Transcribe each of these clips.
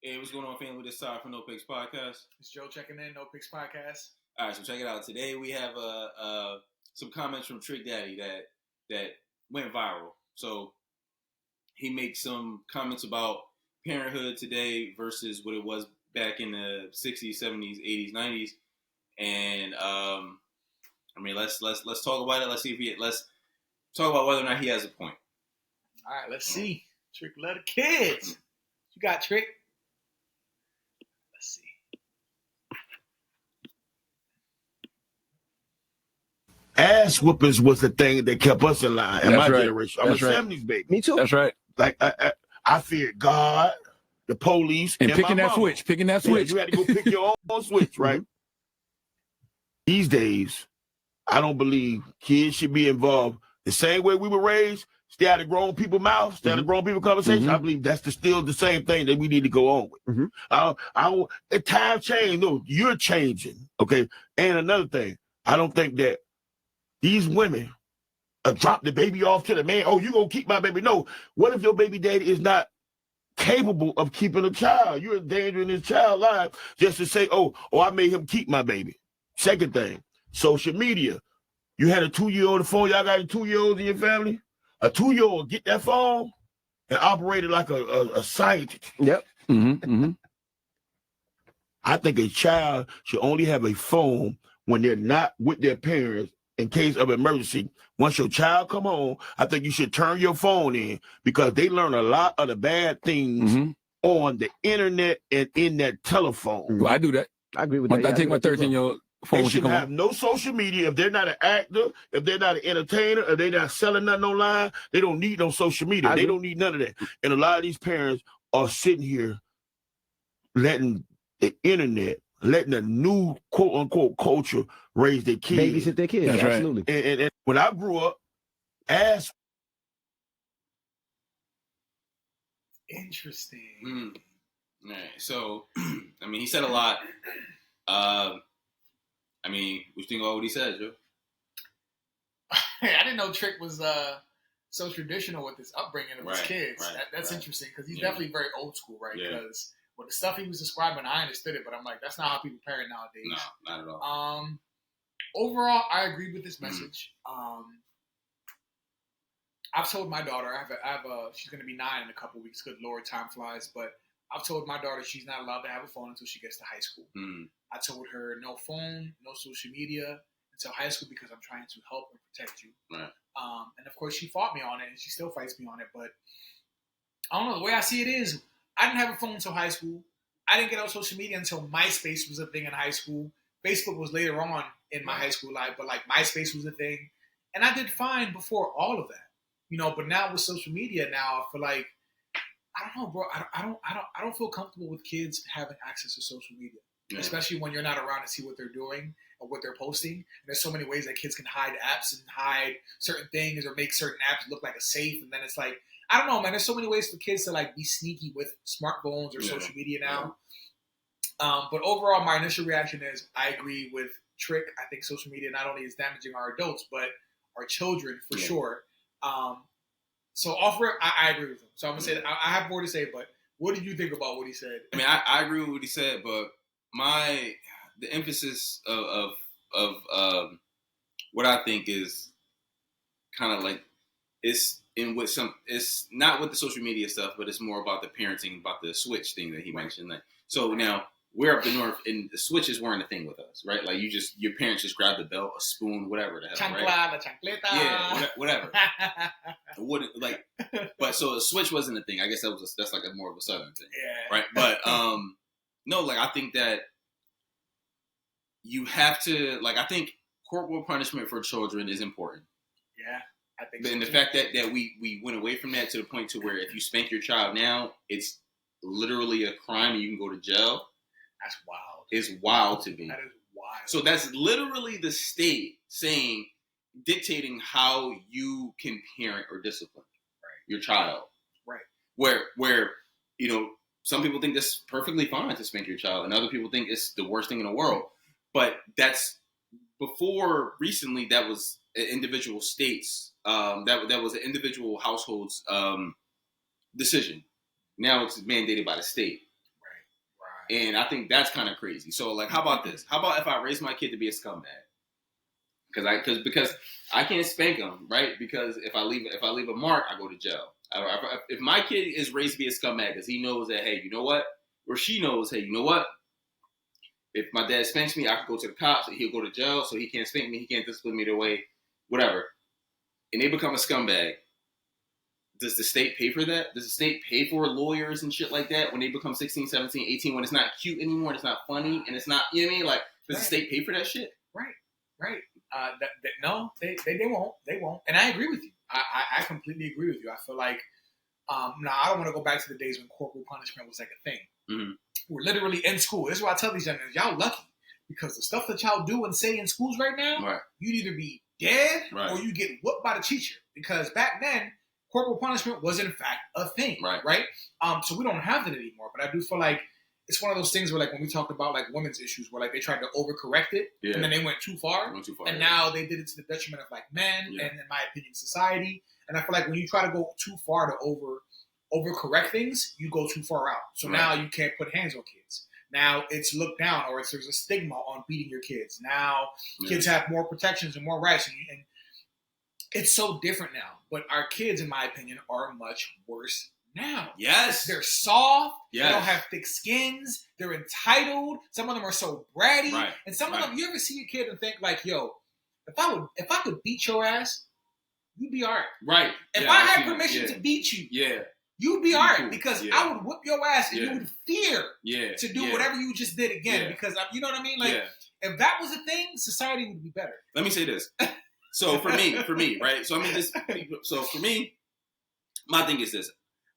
Hey, what's going on, family? This side from No Picks Podcast. It's Joe checking in, No Picks Podcast. All right, so check it out. Today we have some comments from Trick Daddy that went viral. So he makes some comments about parenthood today versus what it was back in the 60s, 70s, 80s, 90s. And let's talk about it. Let's talk about whether or not he has a point. All right, let's see. Trick love the kids. You got Trick? Let's see. Ass whoopings was the thing that kept us in line in my generation. I'm a 70s baby. Me too. That's right. Like I feared God, the police, and my picking that mama. switch. Picking that switch. Yeah, you had to go pick your own switch, right? These days, I don't believe kids should be involved the same way we were raised. Stay out of grown people's mouths, stay out of grown people's conversation. I believe that's still the same thing that we need to go on with. The time changed. No, you're changing. Okay. And another thing, I don't think that these women drop the baby off to the man. Oh, you gonna keep my baby? No. What if your baby daddy is not capable of keeping a child? You're endangering his child's life just to say, oh, I made him keep my baby. Second thing, social media. You had a 2-year-old phone. Y'all got a 2-year-old in your family? A 2-year-old get that phone and operate it like a scientist. Yep. I think a child should only have a phone when they're not with their parents in case of emergency. Once your child come home, I think you should turn your phone in because they learn a lot of the bad things on the internet and in that telephone. Well, I do that. I agree with that. I take my 13-year-old phone. They should have no social media. If they're not an actor, if they're not an entertainer, if they're not selling nothing online, they don't need no social media. They don't need none of that. And a lot of these parents are sitting here letting the internet, letting a new quote-unquote culture raise their kids. Babysit their kids, That's absolutely. Right. And when I grew up, ass. Interesting. All right, so, he said a lot. What do you think about what he said, Joe? I didn't know Trick was so traditional with his upbringing of his kids. That's interesting because he's definitely very old school, right? Because with the stuff he was describing, I understood it, but I'm like, that's not how people parent nowadays. No, not at all. Overall, I agree with this message. I've told my daughter, she's going to be 9 in a couple weeks. Good Lord, time flies. But I've told my daughter she's not allowed to have a phone until she gets to high school. I told her no phone, no social media until high school because I'm trying to help and protect you. Right. And of course, she fought me on it, and she still fights me on it. But I don't know. The way I see it is, I didn't have a phone until high school. I didn't get on social media until MySpace was a thing in high school. Facebook was later on in my high school life, but like MySpace was a thing. And I did fine before all of that. But now with social media now, I feel like, I don't know, bro. I don't feel comfortable with kids having access to social media, especially when you're not around to see what they're doing or what they're posting. And there's so many ways that kids can hide apps and hide certain things or make certain apps look like a safe. And then it's like, I don't know, man. There's so many ways for kids to like be sneaky with smartphones or social media now. But overall, my initial reaction is I agree with Trick. I think social media not only is damaging our adults, but our children for sure. So off rip, I agree with him. So I'm gonna say I have more to say, but what did you think about what he said? I agree with what he said, but the emphasis of what I think is kind of like it's not with the social media stuff, but it's more about the parenting, about the switch thing that he mentioned. Like, so now we're up the north, and the switches weren't a thing with us, right? Like your parents just grabbed the belt, a spoon, whatever the hell, right? La chancleta. Yeah, whatever. But so a switch wasn't a thing. I guess that's like more of a southern thing, right? But no, like I think that you have to I think corporal punishment for children is important. Yeah, I think. But in the fact that we went away from that to the point to where if you spank your child now, it's literally a crime and you can go to jail. That's wild. It's wild to me. That is wild. So that's literally the state dictating how you can parent or discipline your child. Right. Where some people think that's perfectly fine to spank your child, and other people think it's the worst thing in the world. But that's before recently. That was individual states. That was an individual household's decision. Now it's mandated by the state. And I think that's kind of crazy. So, like, how about this? How about if I raise my kid to be a scumbag? Because I can't spank him, right? Because if I leave a mark, I go to jail. If my kid is raised to be a scumbag, because he knows that, hey, you know what? Or she knows, hey, you know what? If my dad spanks me, I can go to the cops and he'll go to jail, so he can't spank me, he can't discipline me the way, whatever. And they become a scumbag. Does the state pay for that? Does the state pay for lawyers and shit like that when they become 16, 17, 18, when it's not cute anymore, and it's not funny, and it's not, you know what I mean? Like, does the state pay for that shit? Right. No, they won't. They won't. And I agree with you. I completely agree with you. I feel like, now I don't want to go back to the days when corporal punishment was like a thing. Mm-hmm. We're literally in school. This is why I tell these young men, y'all lucky. Because the stuff that y'all do and say in schools right now, you'd either be dead or you get whooped by the teacher. Because back then, corporal punishment was in fact a thing. Right? So we don't have that anymore. But I do feel like it's one of those things where, like, when we talked about, like, women's issues, where, like, they tried to overcorrect it, and then they went too far. And now they did it to the detriment of, like, men, and, in my opinion, society. And I feel like when you try to go too far to overcorrect things, you go too far out. So now you can't put hands on kids. Now it's looked down, or there's a stigma on beating your kids. Now kids have more protections and more rights, and it's so different now. But our kids, in my opinion, are much worse now. Yes. They're soft. Yes. They don't have thick skins. They're entitled. Some of them are so bratty. Right. And some of them, you ever see a kid and think, like, yo, if I could beat your ass, you'd be all right. Right. If I had permission to beat you, you'd be all right. Because I would whip your ass and you would fear to do whatever you just did again. Because, you know what I mean? Like, if that was a thing, society would be better. Let me say this. So for me, right? So I mean, so for me, my thing is this.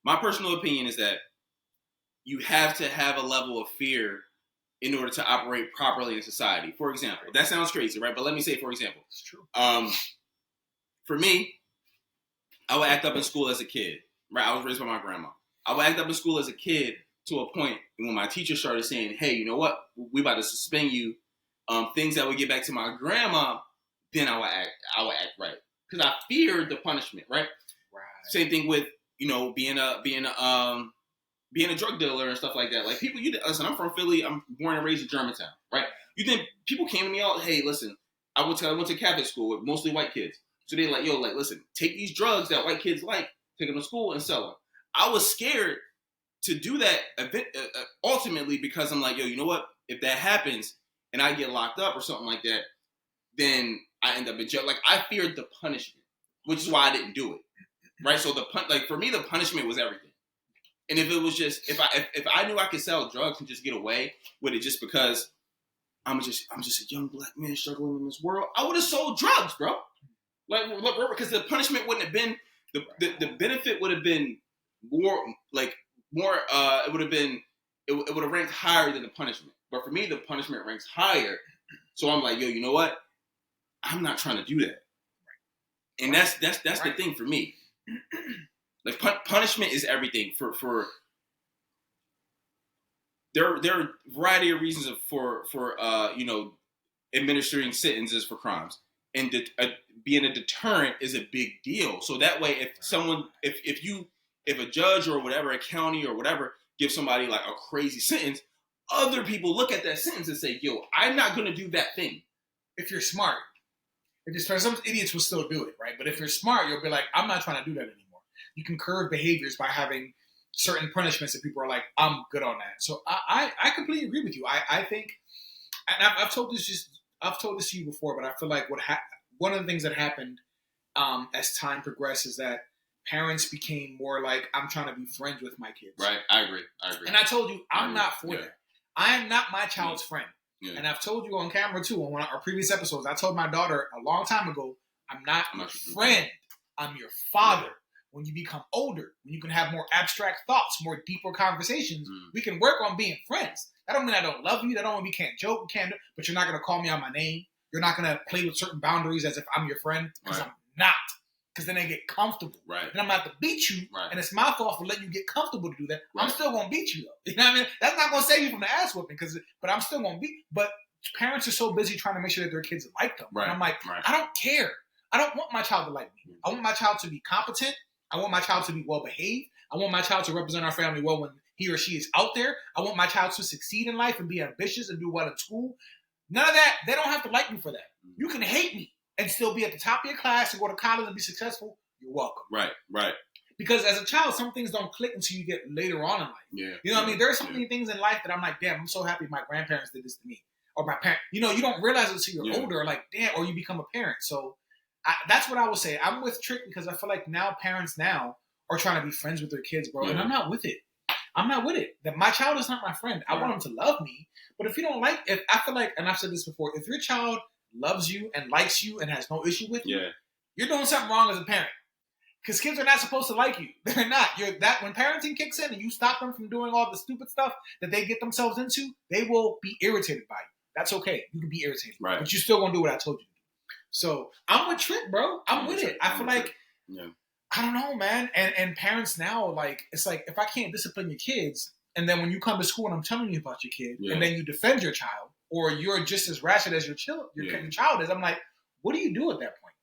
My personal opinion is that you have to have a level of fear in order to operate properly in society. For example, that sounds crazy, right? But let me say, for example, it's true. For me, I would act up in school as a kid, right? I was raised by my grandma. I would act up in school as a kid to a point when my teacher started saying, hey, you know what? We about to suspend you. Things that would get back to my grandma, then I would act right. Because I feared the punishment, right? Same thing with, you know, being a drug dealer and stuff like that. Like, people, listen, I'm from Philly. I'm born and raised in Germantown, right? You think people came to me all, hey, listen, I went to Catholic school with mostly white kids. So they're like, yo, like, listen, take these drugs that white kids like, take them to school and sell them. I was scared to do that ultimately because I'm like, yo, you know what? If that happens and I get locked up or something like that, then I end up in jail. Like, I feared the punishment, which is why I didn't do it. Right, so for me, the punishment was everything. And if it was just if I knew I could sell drugs and just get away with it, just because I'm just a young black man struggling in this world, I would have sold drugs, bro. Like, because the punishment wouldn't have been the benefit would have been more. It would have ranked higher than the punishment. But for me, the punishment ranks higher. So I'm like, yo, you know what? I'm not trying to do that. And that's the thing for me. Like, punishment is everything for there are a variety of reasons for administering sentences for crimes, and being a deterrent is a big deal. So that way, if a judge or whatever, a county or whatever, gives somebody like a crazy sentence, other people look at that sentence and say, yo, I'm not going to do that thing. If you're smart. Some idiots will still do it, right? But if you're smart, you'll be like, I'm not trying to do that anymore. You can curb behaviors by having certain punishments that people are like, I'm good on that. So I completely agree with you. I think, and I've told this to you before, but I feel like one of the things that happened as time progressed is that parents became more like, I'm trying to be friends with my kids. Right, I agree. And I told you, I'm not for that. I am not my child's friend. Yeah. And I've told you on camera too, on one of our previous episodes, I told my daughter a long time ago, I'm not your friend. I'm your father. Yeah. When you become older, when you can have more abstract thoughts, more deeper conversations, we can work on being friends. That don't mean I don't love you. That don't mean we can't joke, but you're not going to call me out my name. You're not going to play with certain boundaries as if I'm your friend, because I'm not. Because then they get comfortable. Right. And I'm going to have to beat you, and it's my fault for letting you get comfortable to do that. Right. I'm still going to beat you, though. You know what I mean? That's not going to save you from the ass whooping, but I'm still going to beat. But parents are so busy trying to make sure that their kids like them. Right. And I'm like, I don't care. I don't want my child to like me. I want my child to be competent. I want my child to be well behaved. I want my child to represent our family well when he or she is out there. I want my child to succeed in life and be ambitious and do well in school. None of that. They don't have to like me for that. You can hate me and still be at the top of your class and go to college and be successful. You're welcome. Right. Because as a child, some things don't click until you get later on in life. Yeah. You know what I mean? There are so many things in life that I'm like, damn, I'm so happy my grandparents did this to me. Or my parents. You know, you don't realize it until you're older. Like, damn, or you become a parent. So that's what I would say. I'm with Trick because I feel like now parents now are trying to be friends with their kids, bro. Yeah. And I'm not with it. That my child is not my friend. I want them to love me. But if you don't like, I feel like, and I've said this before, if your child loves you and likes you and has no issue with you, you're doing something wrong as a parent. Because kids are not supposed to like you. They're not. When parenting kicks in and you stop them from doing all the stupid stuff that they get themselves into, they will be irritated by you. That's okay. You can be irritated. Right. But you're still going to do what I told you to do. So I'm with Trick, bro. I'm with it. I feel like, I don't know, man. And parents now, like, it's like, if I can't discipline your kids, and then when you come to school and I'm telling you about your kid, and then you defend your child, or you're just as ratchet as your child is, I'm like, what do you do at that point?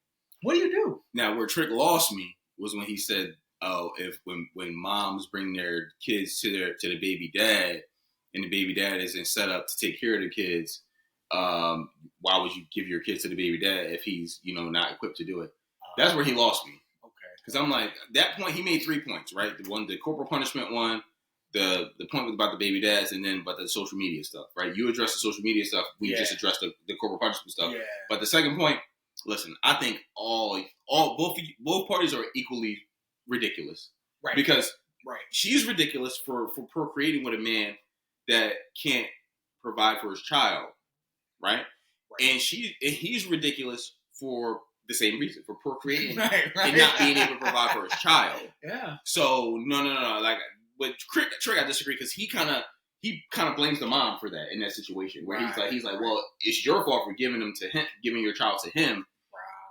What do you do? Now, where Trick lost me was when he said, "Oh, when moms bring their kids to the baby dad, and the baby dad isn't set up to take care of the kids, why would you give your kids to the baby dad if he's not equipped to do it?" That's where he lost me. Okay, because I'm like, at that point he made 3 points, right? The corporal punishment one, the point was about the baby dads, and then about the social media stuff, right? You addressed the social media stuff, we just addressed the corporal punishment stuff. Yeah. But the second point. Listen, I think both parties are equally ridiculous. Right. Because she's ridiculous for procreating with a man that can't provide for his child. Right? And he's ridiculous for the same reason, for procreating and not being able to provide for his child. Yeah. So no. Like with Trick, I disagree because he kind of blames the mom for that in that situation where he's like, well, it's your fault for giving your child to him,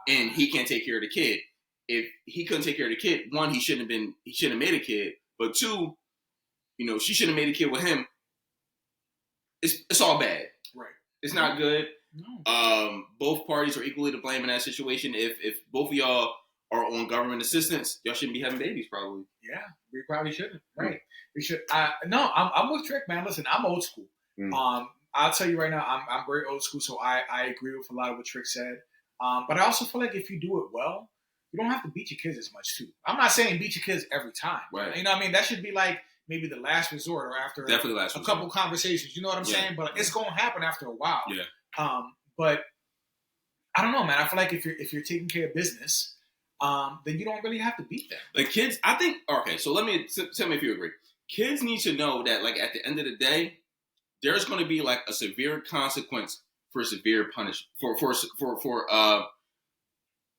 and he can't take care of the kid. If he couldn't take care of the kid, one, he shouldn't have made a kid, but two, she shouldn't have made a kid with him. It's all bad. Right. It's not good. No. Both parties are equally to blame in that situation. If both of y'all are on government assistance, y'all shouldn't be having babies, probably. Yeah, we probably shouldn't. Right. We should. I'm with Trick, man. Listen, I'm old school. I'll tell you right now, I'm very old school, so I agree with a lot of what Trick said. But I also feel like if you do it well, you don't have to beat your kids as much too. I'm not saying beat your kids every time. Right. You know what I mean? That should be like maybe the last resort or after a couple conversations. You know what I'm saying? But it's going to happen after a while. Yeah. But I don't know, man. I feel like if you're taking care of business, then you don't really have to beat them. Like kids, I think. Okay, so tell me if you agree. Kids need to know that, like, at the end of the day, there's going to be like a severe consequence for severe punishment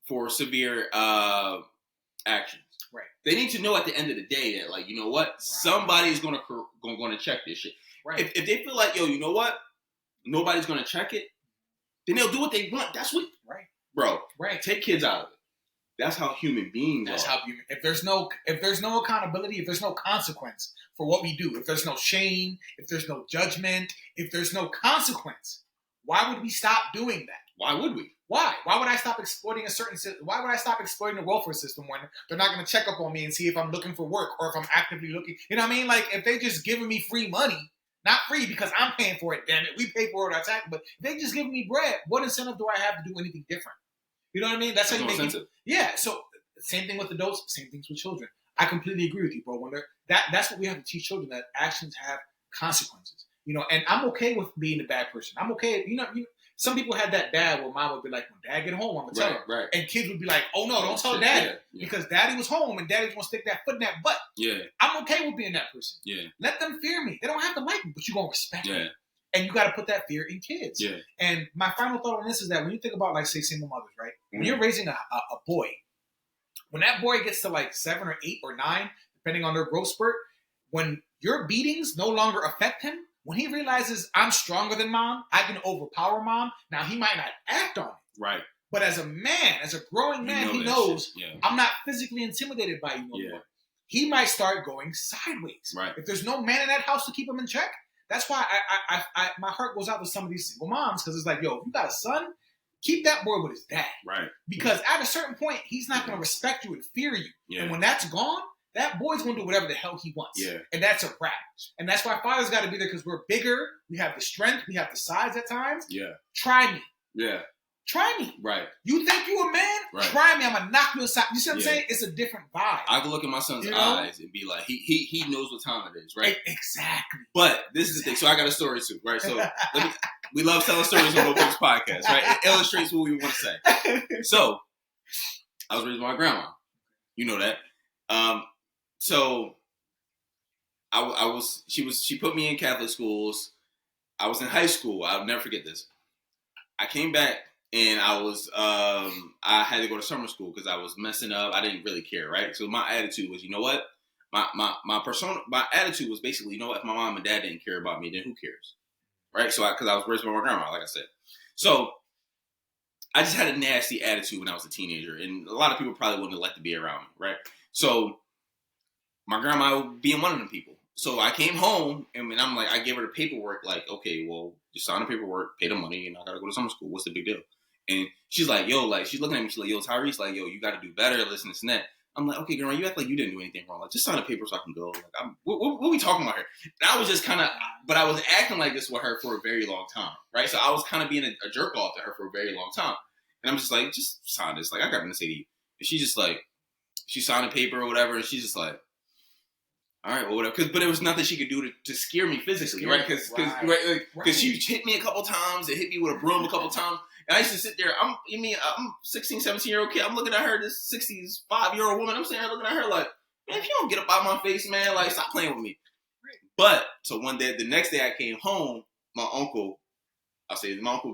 for severe actions. Right. They need to know at the end of the day that, like, you know what, somebody's going to check this shit. Right. If they feel like, yo, you know what, nobody's going to check it, then they'll do what they want. That's what. Right. Bro. Right. Take kids out of it. That's how human beings are. If there's no accountability, if there's no consequence for what we do, if there's no shame, if there's no judgment, if there's no consequence, why would we stop doing that? Why would we? Why? Why would I stop exploiting why would I stop exploiting the welfare system when they're not going to check up on me and see if I'm looking for work or if I'm actively looking? You know what I mean? Like, if they just giving me free money, not free because I'm paying for it, damn it. We pay for it, our tax, but if they just give me bread, what incentive do I have to do anything different? You know what I mean? That's how you make it. Yeah. So same thing with adults, same things with children. I completely agree with you, bro. When that's what we have to teach children, that actions have consequences. And I'm okay with being a bad person. I'm okay. Some people had that dad where mom would be like, when dad get home, I'm going to tell him. Right. And kids would be like, oh, no, don't tell daddy. Yeah. Because daddy was home and daddy's going to stick that foot in that butt. Yeah. I'm okay with being that person. Yeah. Let them fear me. They don't have to like me, but you're going to respect me. And you got to put that fear in kids. Yeah. And my final thought on this is that when you think about, like, say, single mothers, right? Mm-hmm. When you're raising a boy, when that boy gets to like 7 or 8 or 9, depending on their growth spurt, when your beatings no longer affect him, when he realizes I'm stronger than mom, I can overpower mom. Now, he might not act on it. Right. But as a man, as a growing man, he knows I'm not physically intimidated by you no more. He might start going sideways. Right. If there's no man in that house to keep him in check, that's why I my heart goes out to some of these single moms, because it's like, yo, if you got a son, keep that boy with his dad. Right. Because at a certain point, he's not going to respect you and fear you. Yeah. And when that's gone, that boy's going to do whatever the hell he wants. Yeah. And that's a wrap. And that's why fathers got to be there because we're bigger. We have the strength. We have the size at times. Yeah. Try me. Yeah. Try me. Right. You think you a man? Right. Try me. I'm going to knock you aside. You see what I'm saying? It's a different vibe. I can look at my son's eyes and be like, he knows what time it is, right? Exactly. But this is the thing. So I got a story too, right? So we love telling stories on Nopick's podcast, right? It illustrates what we want to say. So I was raised by my grandma. You know that. So she put me in Catholic schools. I was in high school. I'll never forget this. I came back and I had to go to summer school because I was messing up. I didn't really care, right? So my attitude was, you know what? My attitude was basically, you know what? If my mom and dad didn't care about me, then who cares? Right? So because I was raised by my grandma, like I said. So I just had a nasty attitude when I was a teenager. And a lot of people probably wouldn't have liked to be around me, right? So my grandma being one of them people. So I came home and I'm like, I gave her the paperwork, like, okay, well, just sign the paperwork, pay the money, and I gotta go to summer school. What's the big deal? And she's like, yo, like, she's looking at me, she's like, yo, Tyrese, like, yo, you gotta do better, listen, this and that. I'm like, okay, grandma, you act like you didn't do anything wrong. Like, just sign the paper so I can go. Like, what are we talking about here? And I was just kind of, but I was acting like this with her for a very long time, right? So I was kind of being a jerk off to her for a very long time. And I'm just like, just sign this. Like, I got nothing to say to you. And she just like, she signed a paper or whatever, and she's just like, all right, well, whatever. But there was nothing she could do to scare me physically, right? Because she hit me a couple times. It hit me with a broom a couple times. And I used to sit there. I'm 16, 17-year-old kid. I'm looking at her, this 65-year-old woman. I'm sitting there looking at her like, man, if you don't get up out of my face, man, like, stop playing with me. But, so one day, the next day I came home, my uncle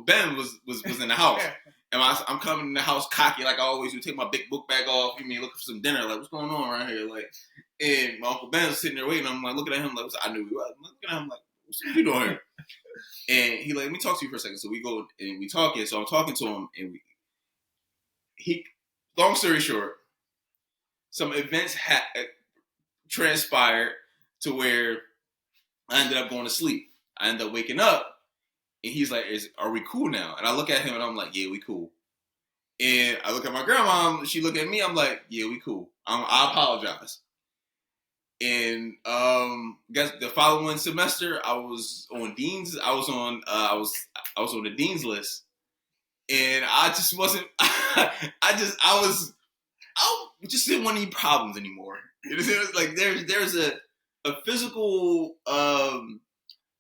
Ben was in the house. And I'm coming in the house cocky like I always do. Take my big book bag off. You mean looking for some dinner? Like, what's going on right here? Like, and my Uncle Ben was sitting there waiting. I'm like looking at him like, I knew he was. I'm looking at him like, what's you doing here? And he like, let me talk to you for a second. So we go and we talking. So I'm talking to him, and long story short, some events transpired to where I ended up going to sleep. I ended up waking up. And he's like, are we cool now? And I look at him and I'm like, yeah, we cool. And I look at my grandma, she look at me, I'm like, yeah, we cool. I apologize. And guess the following semester I was on the dean's list. And I just wasn't I just didn't want any problems anymore. It was like there's a physical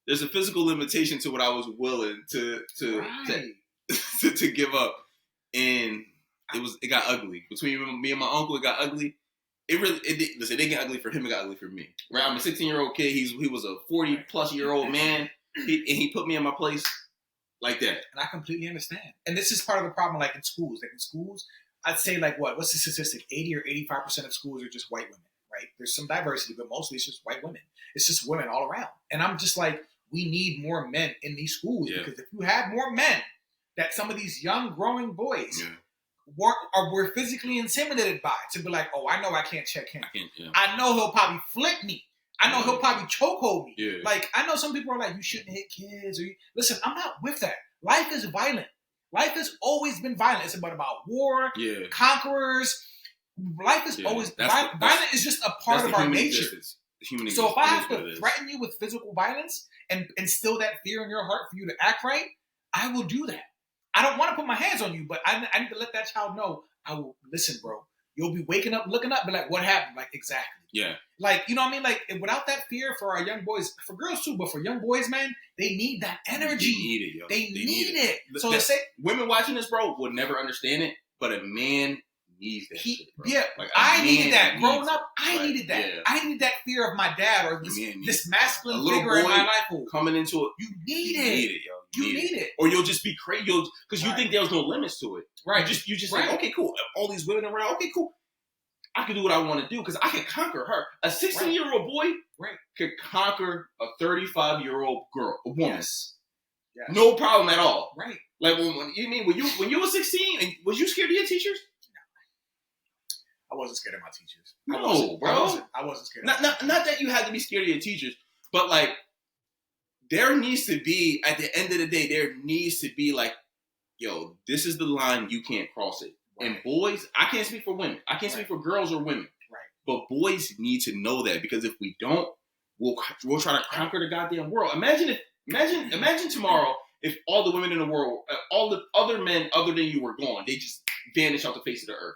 there's a physical limitation to what I was willing to give up, and it got ugly between me and my uncle. It got ugly. It didn't get ugly for him. It got ugly for me. Right? I'm a 16-year-old kid. He was a 40-plus-year-old man. He put me in my place like that. And I completely understand. And this is part of the problem. Like in schools, I'd say like what's the statistic? 80 or 85% of schools are just white women. Right? There's some diversity, but mostly it's just white women. It's just women all around. And I'm just like, we need more men in these schools because if you had more men, that some of these young growing boys were physically intimidated by, to be like, oh, I know I can't check him. I know he'll probably flip me. I know he'll probably chokehold me. Yeah. Like, I know some people are like, you shouldn't hit kids. Listen, I'm not with that. Life is violent. Life has always been violent. It's about war, conquerors. Life is always violent. Violent is just a part of our nature. So if I have to threaten you with physical violence and instill that fear in your heart for you to act right, I will do that. I don't want to put my hands on you, but I need to let that child know, I will listen, bro. You'll be waking up, looking up, be like, what happened? Like, exactly. Yeah. Like, you know what I mean? Like, without that fear for our young boys, for girls too, but for young boys, man, they need that energy. They need it, yo. They need it. So let's say women watching this, bro, will never understand it, but a man needs that shit, bro. Yeah, like I needed that. Growing up, I needed that. Yeah. I needed that fear of my dad or this masculine figure in my life. Coming into it. You need it, yo. You need it. Or you'll just be crazy. Because you think there's no limits to it. Right. You just think, okay, cool. All these women around, okay, cool. I can do what I want to do because I can conquer her. A 16-year-old boy could conquer a 35-year-old girl, a woman. Yes. No problem at all. Right. Like when you were 16, and was you scared of your teachers? I wasn't scared of my teachers. No, bro. I wasn't scared. Not that you had to be scared of your teachers, but like there needs to be, at the end of the day, there needs to be like, yo, this is the line, you can't cross it. Right. And boys, I can't speak for women. I can't speak for girls or women. Right. But boys need to know that, because if we don't, we'll try to conquer the goddamn world. Imagine tomorrow if all the women in the world, all the other men other than you were gone, they just vanish off the face of the earth.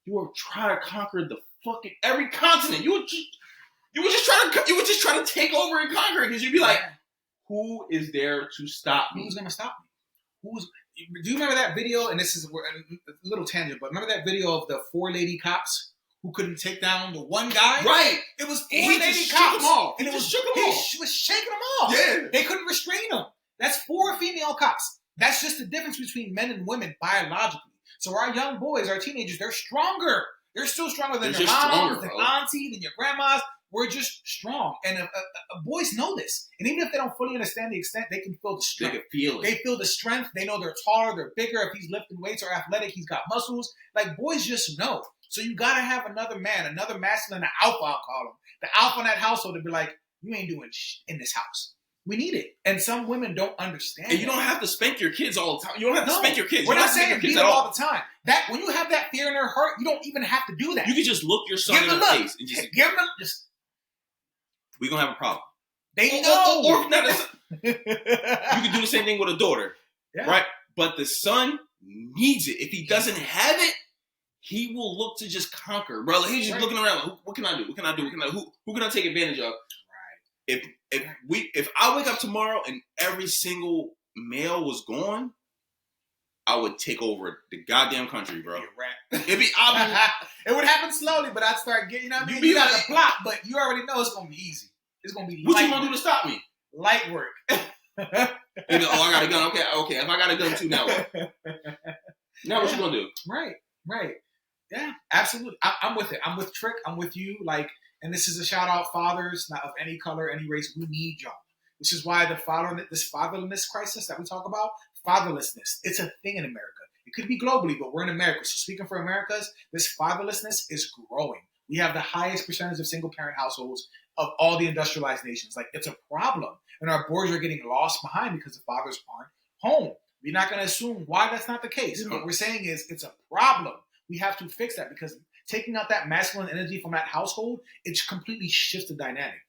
You were trying to conquer the fucking every continent. You would just try to take over and conquer it, because you'd be like, who is there to stop me? Who's gonna stop me? Do you remember that video? And this is a little tangent, but remember that video of the 4 lady cops who couldn't take down the one guy? Right. It was 4 He lady just cops. shook them off. And He he just shook them off. was shaking them off. Yeah. They couldn't restrain them. That's 4 female cops. That's just the difference between men and women biologically. So our young boys, our teenagers, they're stronger. They're still stronger than They're your just moms, stronger, than bro. auntie, than your grandmas. We're just strong. And boys know this. And even if they don't fully understand the extent, they can feel the They strength. can feel it. They feel the strength. They know they're taller, they're bigger. If he's lifting weights or athletic, he's got muscles. Like, boys just know. So you got to have another man, another masculine, an alpha, I'll call him. The alpha in that household to be like, you ain't doing shit in this house. We need it. And some women don't understand. And you don't have to spank your kids all the time. You don't have to spank your kids. We're You not don't have to saying spank your beat kids them at all the time. That when you have that fear in their heart, you don't even have to do that. You can just look your son Give in them the a look. face and just, Give them just. we're going to have a problem. They know. Or not you can do the same thing with a daughter, Yeah. right? But the son needs it. If he doesn't have it, he will look to just conquer, bro. Like, he's just looking around. Like, what can I do? What can I do? Who can I take advantage of? Right. If I wake up tomorrow and every single male was gone, I would take over the goddamn country, bro. It'd be obvious. It would happen slowly, but I'd start getting. You know what I mean? You You got like- the plot, but you already know it's gonna be easy. It's gonna be What light you gonna do to stop me? light work. You know, I got a gun. Okay. If I got a gun too, now what? Now what you gonna do? Right. Yeah, absolutely. I'm with it. I'm with Trick. I'm with you. Like, and this is a shout out, fathers, not of any color, any race. We need y'all. This is why this fatherlessness crisis that we talk about, fatherlessness, it's a thing in America. It could be globally, but we're in America. So speaking for Americas, this fatherlessness is growing. We have the highest percentage of single parent households of all the industrialized nations. Like, it's a problem. And our boys are getting lost behind because the fathers aren't home. We're not going to assume why that's not the case. What we're saying is it's a problem. We have to fix that, because taking out that masculine energy from that household, it completely shifts the dynamic.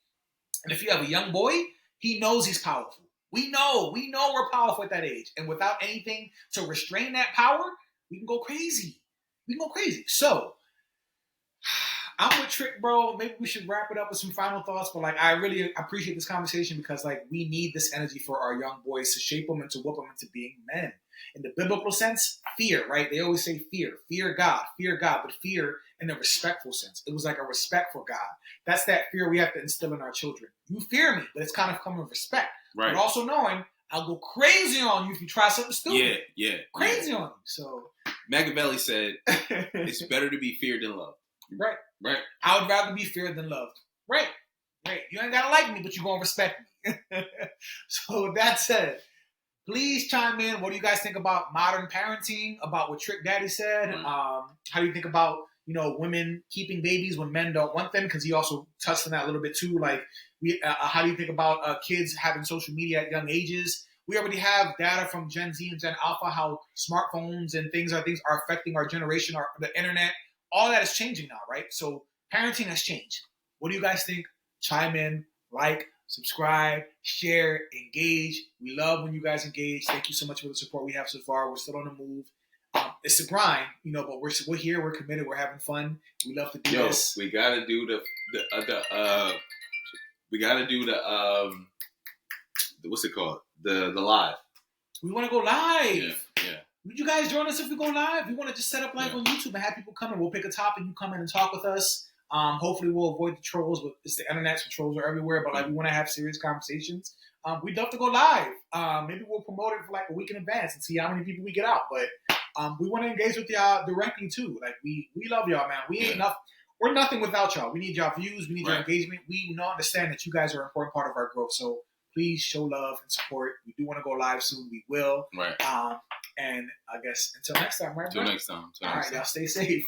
And if you have a young boy, he knows he's powerful. We know we're powerful at that age. And without anything to restrain that power, we can go crazy. So, I'm with Trick, bro. Maybe we should wrap it up with some final thoughts. But, like, I really appreciate this conversation, because, like, we need this energy for our young boys to shape them and to whoop them into being men. In the biblical sense, fear, right? They always say fear. Fear God, but fear in a respectful sense. It was like a respect for God. That's that fear we have to instill in our children. You fear me, but it's kind of come with respect. Right. But also knowing I'll go crazy on you if you try something stupid. Yeah. Crazy on you. So Machiavelli said, it's better to be feared than loved. Right. I would rather be feared than loved. Right. You ain't gotta like me, but you're gonna respect me. So that said, please chime in. What do you guys think about modern parenting? About what Trick Daddy said? How do you think about, women keeping babies when men don't want them? Because he also touched on that a little bit too. Like, how do you think about kids having social media at young ages? We already have data from Gen Z and Gen Alpha how smartphones and things are affecting our generation, the internet. All that is changing now, right? So parenting has changed. What do you guys think? Chime in, like, subscribe, share, engage. We love when you guys engage. Thank you so much for the support we have so far. We're still on the move. It's a grind, but we're here. We're committed. We're having fun. We love to do this. We gotta do the what's it called? The live. We want to go live. Yeah. Would you guys join us if we go live? We want to just set up live on YouTube and have people come in. We'll pick a topic. You come in and talk with us. Hopefully we'll avoid the trolls, but it's the internet, so trolls are everywhere. But, like, we want to have serious conversations. We'd love to go live. Maybe we'll promote it for like a week in advance and see how many people we get out. But we want to engage with y'all directly too. Like, we love y'all, man. We ain't we're nothing without y'all. We need y'all views. We need your engagement. We understand that you guys are an important part of our growth. So please show love and support. We do want to go live soon. We will. Right. And I guess until next time, right? Until next time. All right, y'all stay safe.